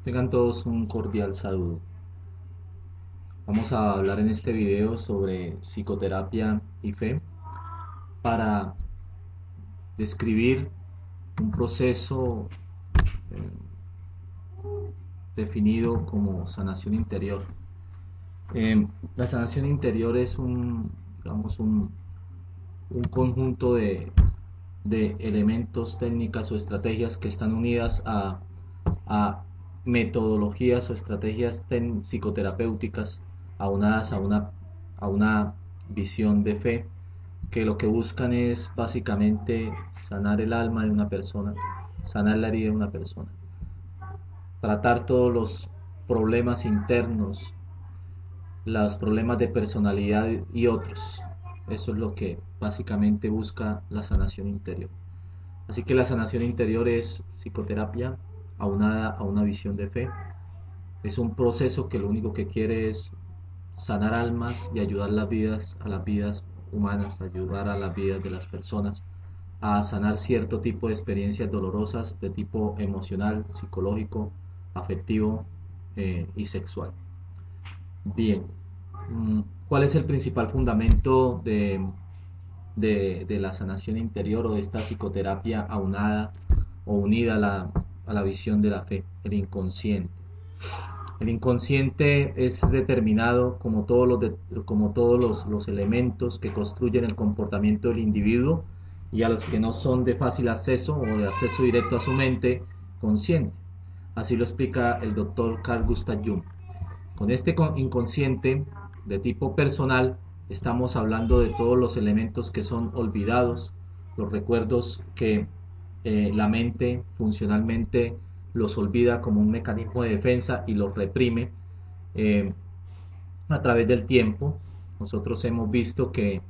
Tengan todos un cordial saludo. Vamos a hablar en este video sobre psicoterapia y fe para describir un proceso eh, definido como sanación interior. La sanación interior es digamos, un conjunto de elementos, técnicas o estrategias que están unidas a metodologías o estrategias psicoterapéuticas aunadas a una visión de fe que lo que buscan es básicamente sanar el alma de una persona, sanar la herida de una persona, tratar todos los problemas internos, los problemas de personalidad y otros. Eso es lo que básicamente busca la sanación interior. Así que la sanación interior es psicoterapia aunada a una visión de fe. Es un proceso que lo único que quiere es sanar almas y ayudar a las vidas humanas, ayudar a las vidas de las personas a sanar cierto tipo de experiencias dolorosas de tipo emocional, psicológico, afectivo y sexual. Bien, ¿cuál es el principal fundamento de la sanación interior o de esta psicoterapia aunada o unida a la visión de la fe? El inconsciente. El inconsciente es determinado como todos los elementos que construyen el comportamiento del individuo y a los que no son de fácil acceso o de acceso directo a su mente consciente. Así lo explica el doctor Carl Gustav Jung. Con este inconsciente de tipo personal estamos hablando de todos los elementos que son olvidados, los recuerdos que la mente funcionalmente los olvida como un mecanismo de defensa y los reprime eh, a través del tiempo. Nosotros hemos visto que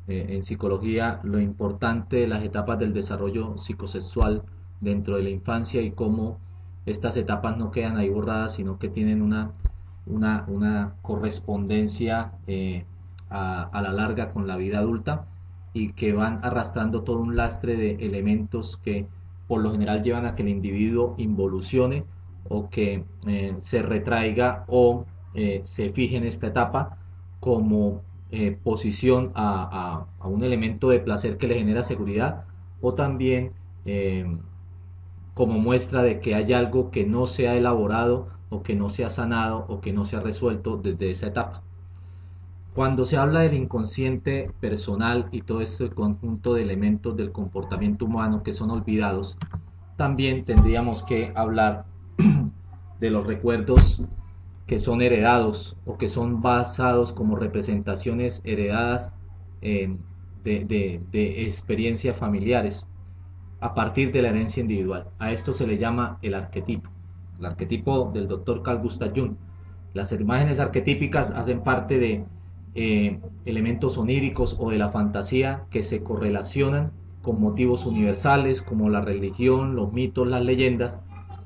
en psicología lo importante de las etapas del desarrollo psicosexual dentro de la infancia y cómo estas etapas no quedan ahí borradas, sino que tienen una correspondencia a la larga con la vida adulta y que van arrastrando todo un lastre de elementos que por lo general llevan a que el individuo involucione o que se retraiga o se fije en esta etapa como posición a un elemento de placer que le genera seguridad o también como muestra de que hay algo que no se ha elaborado o que no se ha sanado o que no se ha resuelto desde esa etapa. Cuando se habla del inconsciente personal y todo este conjunto de elementos del comportamiento humano que son olvidados, también tendríamos que hablar de los recuerdos que son heredados o que son basados como representaciones heredadas de experiencias familiares a partir de la herencia individual. A esto se le llama el arquetipo del doctor Carl Gustav Jung. Las imágenes arquetípicas hacen parte de elementos oníricos o de la fantasía que se correlacionan con motivos universales como la religión, los mitos, las leyendas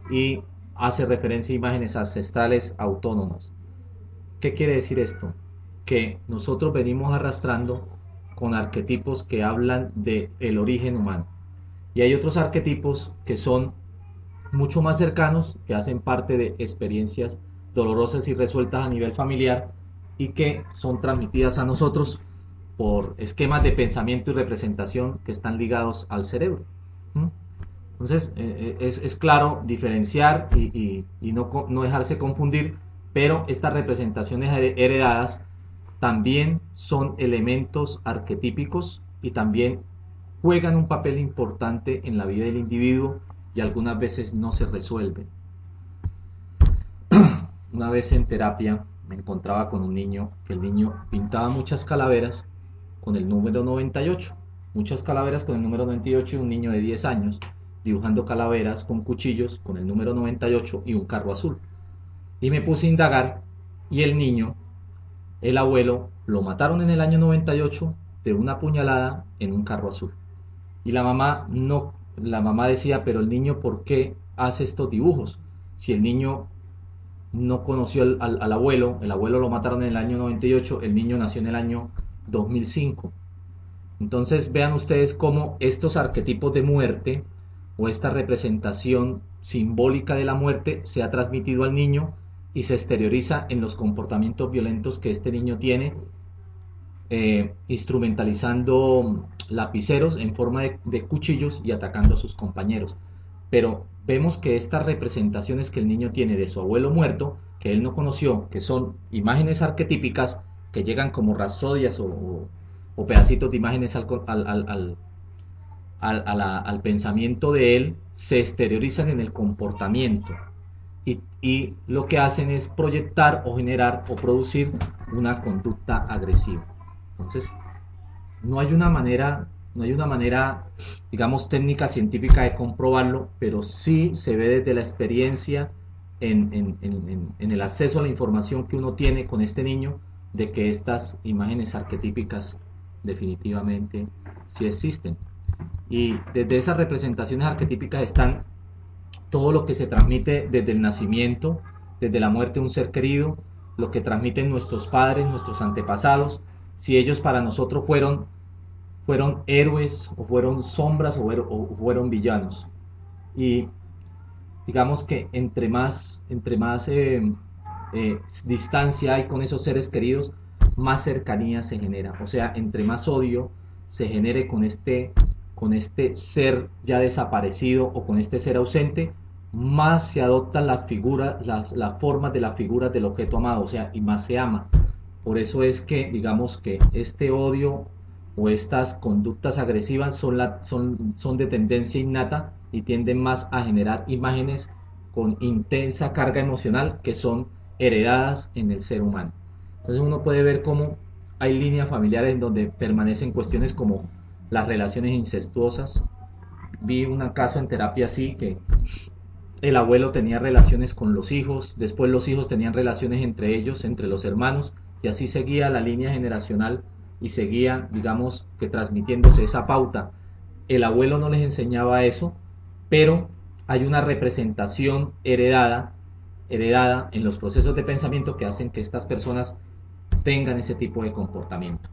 y hace referencia a imágenes ancestrales autónomas. ¿Qué quiere decir esto? Que nosotros venimos arrastrando con arquetipos que hablan del origen humano y hay otros arquetipos que son mucho más cercanos, que hacen parte de experiencias dolorosas y resueltas a nivel familiar y que son transmitidas a nosotros por esquemas de pensamiento y representación que están ligados al cerebro. Entonces es claro diferenciar y no dejarse confundir, pero estas representaciones heredadas también son elementos arquetípicos y también juegan un papel importante en la vida del individuo y algunas veces no se resuelven. Una vez en terapia me encontraba con un niño que el niño pintaba muchas calaveras con el número 98, muchas calaveras con el número 98 y un niño de 10 años dibujando calaveras con cuchillos con el número 98 y un carro azul. Y me puse a indagar y el niño, el abuelo, lo mataron en el año 98 de una puñalada en un carro azul. Y la mamá no, la mamá decía, pero el niño, ¿por qué hace estos dibujos? Si el niño no conoció al abuelo, el abuelo lo mataron en el año 98, el niño nació en el año 2005. Entonces vean ustedes cómo estos arquetipos de muerte o esta representación simbólica de la muerte se ha transmitido al niño y se exterioriza en los comportamientos violentos que este niño tiene, instrumentalizando lapiceros en forma de cuchillos y atacando a sus compañeros. Pero vemos que estas representaciones que el niño tiene de su abuelo muerto, que él no conoció, que son imágenes arquetípicas que llegan como rapsodias o pedacitos de imágenes al pensamiento de él, se exteriorizan en el comportamiento y lo que hacen es proyectar o generar o producir una conducta agresiva. Entonces, no hay una manera, digamos, técnica científica de comprobarlo, pero sí se ve desde la experiencia en el acceso a la información que uno tiene con este niño, de que estas imágenes arquetípicas definitivamente sí existen. Y desde esas representaciones arquetípicas están todo lo que se transmite desde el nacimiento, desde la muerte de un ser querido, lo que transmiten nuestros padres, nuestros antepasados, si ellos para nosotros fueron héroes o fueron sombras o fueron villanos. Y digamos que entre más distancia hay con esos seres queridos, más cercanía se genera. O sea, entre más odio se genere con este ser ya desaparecido o con este ser ausente, más se adoptan las formas de las figuras del objeto amado, o sea, y más se ama. Por eso es que, digamos que este odio o estas conductas agresivas son de tendencia innata y tienden más a generar imágenes con intensa carga emocional que son heredadas en el ser humano. Entonces uno puede ver cómo hay líneas familiares en donde permanecen cuestiones como las relaciones incestuosas. Vi un caso en terapia así, que el abuelo tenía relaciones con los hijos, después los hijos tenían relaciones entre ellos, entre los hermanos, y así seguía la línea generacional y seguía, digamos, que transmitiéndose esa pauta. El abuelo no les enseñaba eso, pero hay una representación heredada en los procesos de pensamiento que hacen que estas personas tengan ese tipo de comportamiento.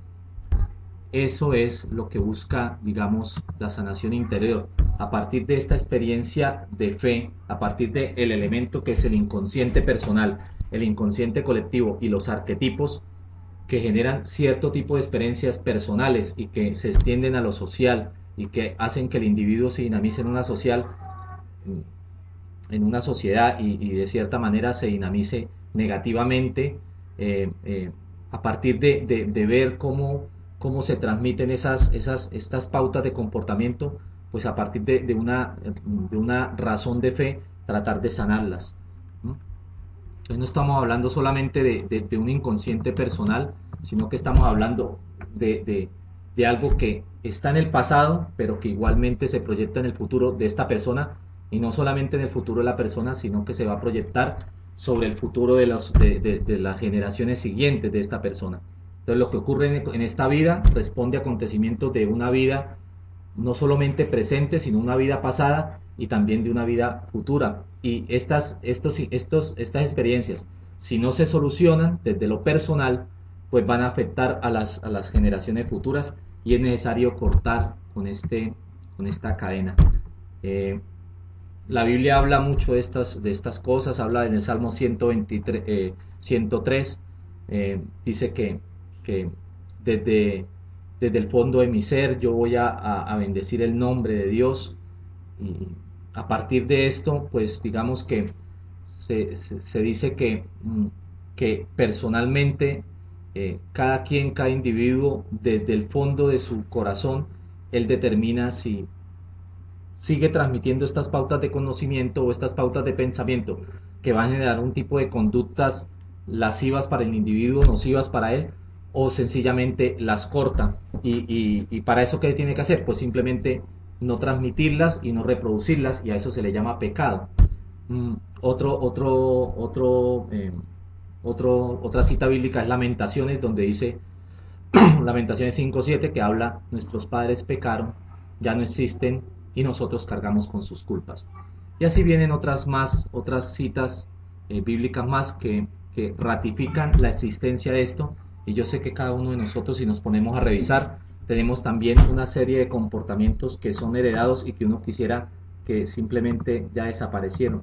Eso es lo que busca, digamos, la sanación interior. A partir de esta experiencia de fe, a partir del elemento que es el inconsciente personal, el inconsciente colectivo y los arquetipos que generan cierto tipo de experiencias personales y que se extienden a lo social y que hacen que el individuo se dinamice en una sociedad y de cierta manera se dinamice negativamente, a partir de ver cómo se transmiten estas pautas de comportamiento, pues a partir de una razón de fe, tratar de sanarlas. Entonces no estamos hablando solamente de un inconsciente personal, sino que estamos hablando de algo que está en el pasado, pero que igualmente se proyecta en el futuro de esta persona, y no solamente en el futuro de la persona, sino que se va a proyectar sobre el futuro de las generaciones siguientes de esta persona. Entonces lo que ocurre en esta vida responde a acontecimientos de una vida no solamente presente, sino una vida pasada y también de una vida futura. Y estas experiencias, si no se solucionan desde lo personal, pues van a afectar a las generaciones futuras y es necesario cortar con esta cadena. La Biblia habla mucho de estas cosas, habla en el Salmo 103, dice que desde el fondo de mi ser yo voy a bendecir el nombre de Dios, y a partir de esto, pues digamos que se dice que personalmente cada individuo, desde el fondo de su corazón, él determina si sigue transmitiendo estas pautas de conocimiento o estas pautas de pensamiento que van a generar un tipo de conductas lascivas para el individuo, nocivas para él, o sencillamente las corta. Y para eso, ¿qué tiene que hacer? Pues simplemente no transmitirlas y no reproducirlas, y a eso se le llama pecado. Otra cita bíblica es Lamentaciones, donde dice Lamentaciones 5:7, que habla: nuestros padres pecaron, ya no existen, y nosotros cargamos con sus culpas. Y así vienen otras citas bíblicas más que ratifican la existencia de esto. Y yo sé que cada uno de nosotros, si nos ponemos a revisar, tenemos también una serie de comportamientos que son heredados y que uno quisiera que simplemente ya desaparecieran.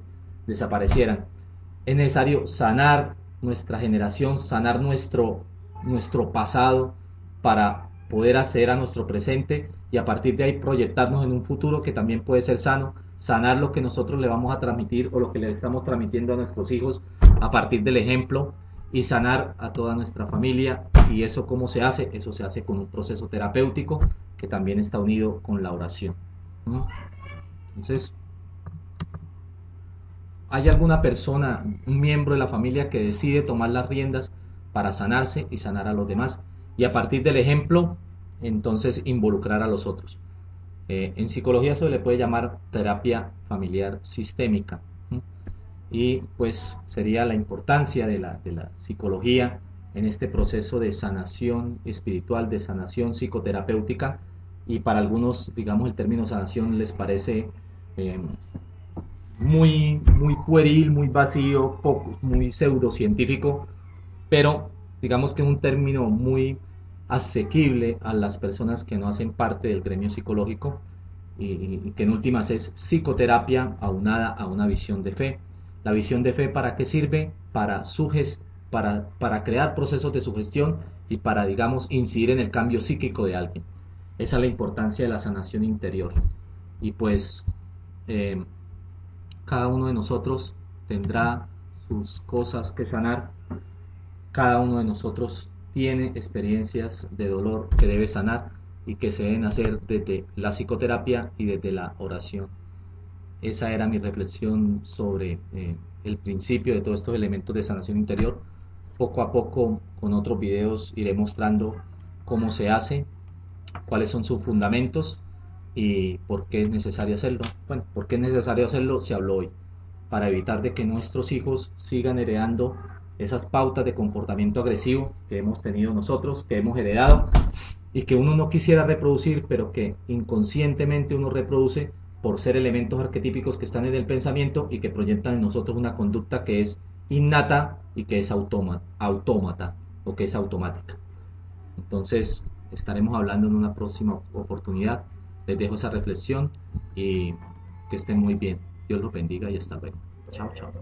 Es necesario sanar nuestra generación, sanar nuestro pasado para poder acceder a nuestro presente y a partir de ahí proyectarnos en un futuro que también puede ser sano, sanar lo que nosotros le vamos a transmitir o lo que le estamos transmitiendo a nuestros hijos a partir del ejemplo y sanar a toda nuestra familia. ¿Y eso cómo se hace? Eso se hace con un proceso terapéutico que también está unido con la oración. Entonces, ¿hay alguna persona, un miembro de la familia que decide tomar las riendas para sanarse y sanar a los demás? Y a partir del ejemplo, entonces involucrar a los otros. En psicología se le puede llamar terapia familiar sistémica. Y pues sería la importancia de la psicología en este proceso de sanación espiritual, de sanación psicoterapéutica. Y para algunos, digamos, el término sanación les parece muy pueril, muy vacío, poco, muy pseudocientífico, pero digamos que es un término muy asequible a las personas que no hacen parte del gremio psicológico y que en últimas es psicoterapia aunada a una visión de fe. La visión de fe, ¿para qué sirve? Para crear procesos de sugestión y para, digamos, incidir en el cambio psíquico de alguien. Esa es la importancia de la sanación interior. Y pues cada uno de nosotros tendrá sus cosas que sanar. Cada uno de nosotros tiene experiencias de dolor que debe sanar y que se deben hacer desde la psicoterapia y desde la oración. Esa era mi reflexión sobre el principio de todos estos elementos de sanación interior. Poco a poco, con otros videos, iré mostrando cómo se hace, cuáles son sus fundamentos y por qué es necesario hacerlo. Bueno, por qué es necesario hacerlo se habló hoy, para evitar de que nuestros hijos sigan heredando esas pautas de comportamiento agresivo que hemos tenido nosotros, que hemos heredado y que uno no quisiera reproducir, pero que inconscientemente uno reproduce por ser elementos arquetípicos que están en el pensamiento y que proyectan en nosotros una conducta que es innata y que es autómata o que es automática. Entonces estaremos hablando en una próxima oportunidad. Les dejo esa reflexión y que estén muy bien. Dios los bendiga y hasta luego. Chao, chao.